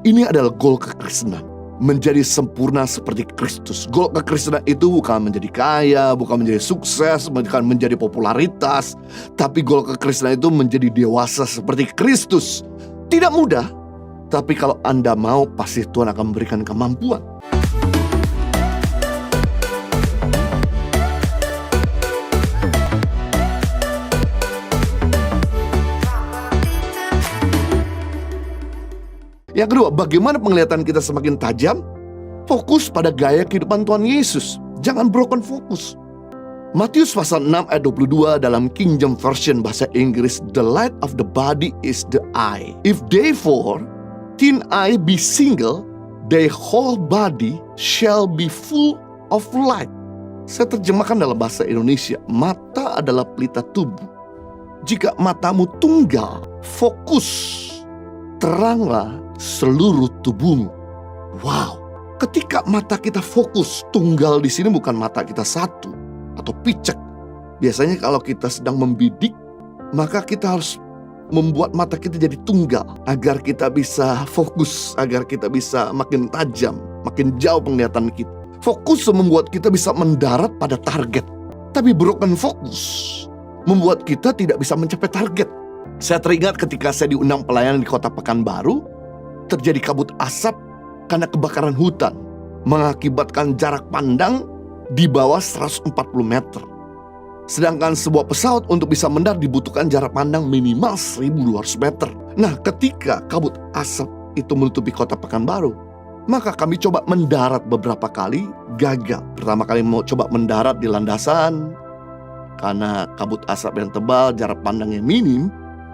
Ini adalah goal kekristenan. Menjadi sempurna seperti Kristus. Goal kekristenan itu bukan menjadi kaya, bukan menjadi sukses, bukan menjadi popularitas. Tapi goal kekristenan itu menjadi dewasa seperti Kristus. Tidak mudah, tapi kalau Anda mau, pasti Tuhan akan memberikan kemampuan. Yang kedua, bagaimana penglihatan kita semakin tajam? Fokus pada gaya kehidupan Tuhan Yesus. Jangan broken fokus. Matius pasal 6 ayat 22 dalam King James Version bahasa Inggris, "The light of the body is the eye. If therefore thin eye be single, their whole body shall be full of light." Saya terjemahkan dalam bahasa Indonesia, mata adalah pelita tubuh. Jika matamu tunggal, fokus, teranglah seluruh tubuhmu. Wow, ketika mata kita fokus, tunggal di sini bukan mata kita satu atau picek. Biasanya kalau kita sedang membidik, maka kita harus membuat mata kita jadi tunggal agar kita bisa fokus, agar kita bisa makin tajam, makin jauh penglihatan kita. Fokus membuat kita bisa mendarat pada target. Tapi broken fokus membuat kita tidak bisa mencapai target. Saya teringat ketika saya diundang pelayanan di Kota Pekanbaru, terjadi kabut asap karena kebakaran hutan, mengakibatkan jarak pandang di bawah 140 meter. Sedangkan sebuah pesawat untuk bisa mendarat dibutuhkan jarak pandang minimal 1.200 meter. Nah, ketika kabut asap itu menutupi Kota Pekanbaru, maka kami coba mendarat beberapa kali, gagal. Pertama kali mau coba mendarat di landasan, karena kabut asap yang tebal, jarak pandangnya minim,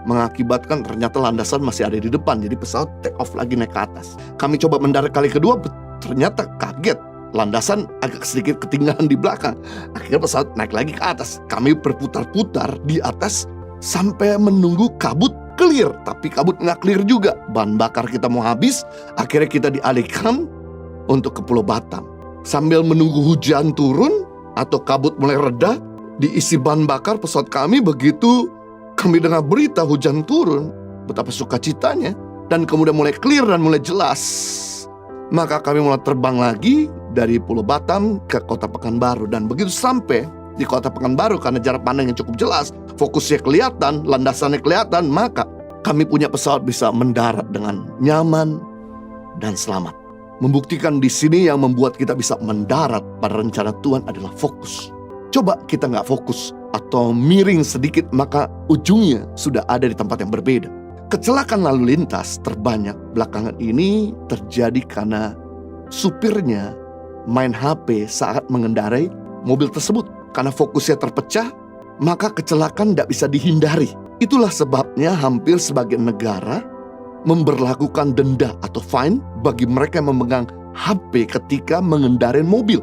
mengakibatkan ternyata landasan masih ada di depan. Jadi pesawat take off lagi naik ke atas. Kami coba mendarat kali kedua, ternyata kaget, landasan agak sedikit ketinggalan di belakang. Akhirnya pesawat naik lagi ke atas. Kami berputar-putar di atas sampai menunggu kabut clear. Tapi kabut nggak clear juga. Bahan bakar kita mau habis. Akhirnya kita dialihkan untuk ke Pulau Batam. Sambil menunggu hujan turun atau kabut mulai reda, diisi bahan bakar pesawat kami. Begitu kami dengar berita hujan turun, betapa sukacitanya, dan kemudian mulai clear dan mulai jelas. Maka kami mulai terbang lagi dari Pulau Batam ke Kota Pekanbaru. Dan begitu sampai di Kota Pekanbaru, karena jarak pandang yang cukup jelas, fokusnya kelihatan, landasannya kelihatan, maka kami punya pesawat bisa mendarat dengan nyaman dan selamat. Membuktikan di sini yang membuat kita bisa mendarat pada rencana Tuhan adalah fokus. Coba kita nggak fokus atau miring sedikit, maka ujungnya sudah ada di tempat yang berbeda. Kecelakaan lalu lintas terbanyak belakangan ini terjadi karena supirnya main HP saat mengendarai mobil tersebut. Karena fokusnya terpecah, maka kecelakaan tidak bisa dihindari. Itulah sebabnya hampir sebagian negara memberlakukan denda atau fine bagi mereka yang memegang HP ketika mengendarai mobil.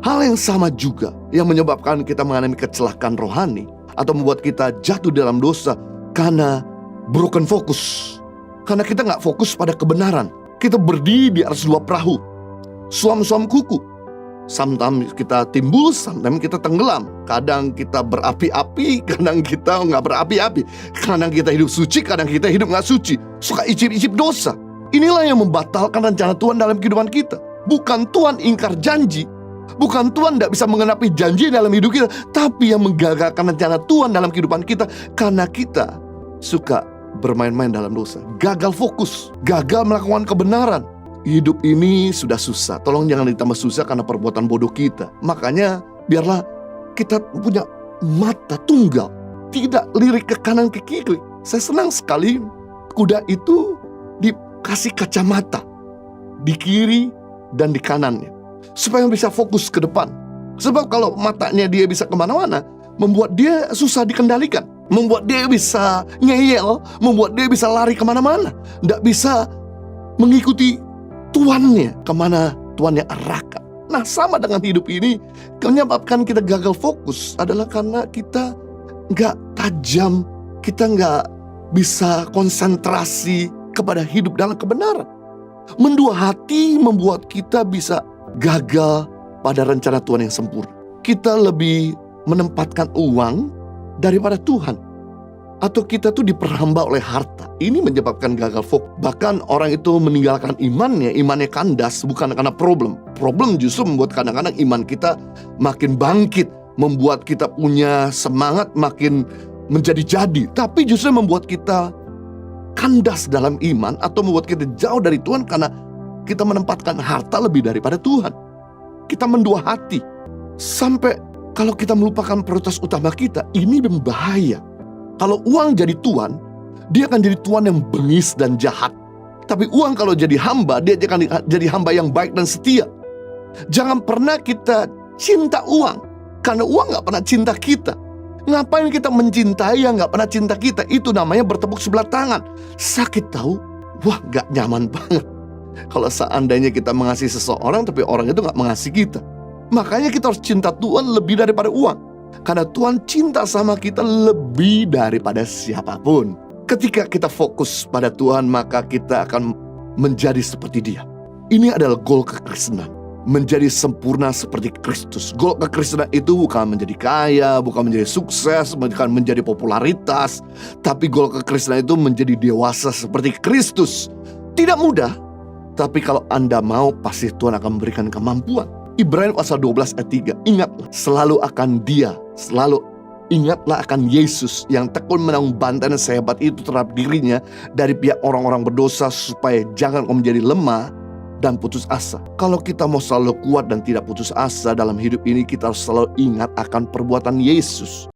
Hal yang sama juga yang menyebabkan kita mengalami kecelakaan rohani atau membuat kita jatuh dalam dosa karena broken focus. Karena kita nggak fokus pada kebenaran. Kita berdiri di atas dua perahu, suam-suam kuku. Sometimes kita timbul, sometimes kita tenggelam. Kadang kita berapi-api, kadang kita nggak berapi-api. Kadang kita hidup suci, kadang kita hidup nggak suci. Suka icip-icip dosa. Inilah yang membatalkan rencana Tuhan dalam kehidupan kita. Bukan Tuhan ingkar janji, bukan Tuhan tidak bisa mengenapi janji dalam hidup kita, tapi yang menggagalkan rencana Tuhan dalam kehidupan kita karena kita suka bermain-main dalam dosa. Gagal fokus, gagal melakukan kebenaran. Hidup ini sudah susah, tolong jangan ditambah susah karena perbuatan bodoh kita. Makanya biarlah kita punya mata tunggal, tidak lirik ke kanan ke kiri. Saya senang sekali kuda itu dikasih kacamata di kiri dan di kanannya, supaya bisa fokus ke depan. Sebab kalau matanya dia bisa kemana-mana, membuat dia susah dikendalikan, membuat dia bisa ngeyel, membuat dia bisa lari kemana-mana, tidak bisa mengikuti tuannya kemana tuannya arahkan. Nah, sama dengan hidup ini, menyebabkan kita gagal fokus adalah karena kita nggak tajam, kita nggak bisa konsentrasi kepada hidup dalam kebenaran. Mendua hati membuat kita bisa gagal pada rencana Tuhan yang sempurna. Kita lebih menempatkan uang daripada Tuhan. Atau kita tuh diperhamba oleh harta. Ini menyebabkan gagal fokus. Bahkan orang itu meninggalkan imannya kandas bukan karena problem. Problem justru membuat kadang-kadang iman kita makin bangkit, membuat kita punya semangat makin menjadi-jadi. Tapi justru membuat kita kandas dalam iman atau membuat kita jauh dari Tuhan karena kita menempatkan harta lebih daripada Tuhan. Kita mendua hati. Sampai kalau kita melupakan prioritas utama kita, ini berbahaya. Kalau uang jadi tuan, dia akan jadi tuan yang bengis dan jahat. Tapi uang kalau jadi hamba, dia akan jadi hamba yang baik dan setia. Jangan pernah kita cinta uang, karena uang gak pernah cinta kita. Ngapain kita mencintai yang gak pernah cinta kita? Itu namanya bertepuk sebelah tangan. Sakit tahu? Wah, gak nyaman banget kalau seandainya kita mengasihi seseorang tapi orang itu gak mengasihi kita. Makanya kita harus cinta Tuhan lebih daripada uang. Karena Tuhan cinta sama kita lebih daripada siapapun. Ketika kita fokus pada Tuhan, maka kita akan menjadi seperti Dia. Ini adalah goal kekristenan. Menjadi sempurna seperti Kristus. Goal kekristenan itu bukan menjadi kaya, bukan menjadi sukses, bukan menjadi popularitas. Tapi goal kekristenan itu menjadi dewasa seperti Kristus. Tidak mudah, tapi kalau Anda mau, pasti Tuhan akan memberikan kemampuan. Ibrani pasal 12 ayat 3, ingatlah selalu akan Dia, selalu ingatlah akan Yesus yang tekun menanggung bantahan sehebat itu terhadap dirinya dari pihak orang-orang berdosa, supaya jangan kau menjadi lemah dan putus asa. Kalau kita mau selalu kuat dan tidak putus asa dalam hidup ini, kita harus selalu ingat akan perbuatan Yesus.